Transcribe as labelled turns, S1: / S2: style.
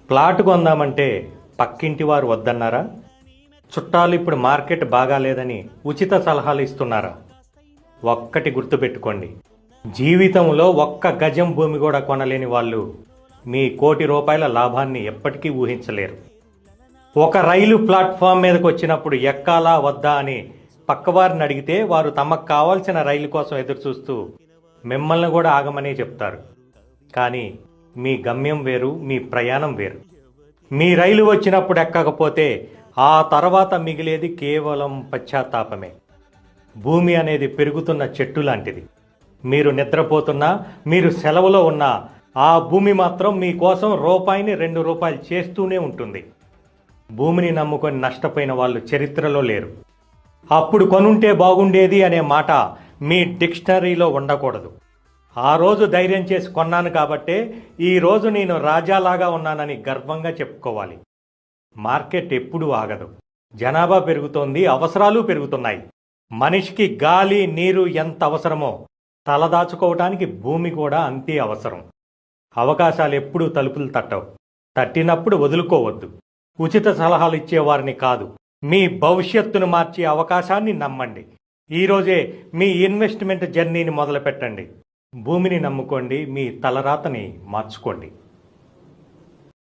S1: Plot కొందామంటే పక్కింటి వారు వద్దన్నారా? చుట్టాలు ఇప్పుడు మార్కెట్ బాగాలేదని ఉచిత సలహాలు ఇస్తున్నారా? ఒక్కటి గుర్తుపెట్టుకోండి, జీవితంలో ఒక్క గజం భూమి కూడా కొనలేని వాళ్ళు మీ ₹1,00,00,000 లాభాన్ని ఎప్పటికీ ఊహించలేరు. ఒక రైలు ప్లాట్ఫామ్ మీదకి వచ్చినప్పుడు ఎక్కాలా వద్దా అని పక్కవారిని అడిగితే వారు తమకు కావాల్సిన రైలు కోసం ఎదురుచూస్తూ మిమ్మల్ని కూడా ఆగమనే చెప్తారు. కానీ మీ గమ్యం వేరు, మీ ప్రయాణం వేరు. మీ రైలు వచ్చినప్పుడు ఎక్కకపోతే ఆ తర్వాత మిగిలేది కేవలం పశ్చాత్తాపమే. భూమి అనేది పెరుగుతున్న చెట్టు లాంటిది. మీరు నిద్రపోతున్నా, మీరు సెలవులో ఉన్నా ఆ భూమి మాత్రం మీకోసం రూపాయిని ₹2 చేస్తూనే ఉంటుంది. భూమిని నమ్ముకొని నష్టపోయిన వాళ్ళు చరిత్రలో లేరు. అప్పుడు కొనుంటే బాగుండేది అనే మాట మీ డిక్షనరీలో ఉండకూడదు. ఆ రోజు ధైర్యం చేసి కొన్నాను కాబట్టే ఈరోజు నేను రాజాలాగా ఉన్నానని గర్వంగా చెప్పుకోవాలి. మార్కెట్ ఎప్పుడూ ఆగదు. జనాభా పెరుగుతోంది, అవసరాలు పెరుగుతున్నాయి. మనిషికి గాలి, నీరు ఎంత అవసరమో తలదాచుకోవటానికి భూమి కూడా అంతే అవసరం. అవకాశాలు ఎప్పుడూ తలుపులు తట్టవు. తట్టినప్పుడు వదులుకోవద్దు. ఉచిత సలహాలు ఇచ్చేవారిని కాదు, మీ భవిష్యత్తును మార్చే అవకాశాన్ని నమ్మండి. ఈరోజే మీ ఇన్వెస్ట్మెంట్ జర్నీని మొదలుపెట్టండి. భూమిని నమ్ముకోండి, మీ తలరాతని మార్చుకోండి.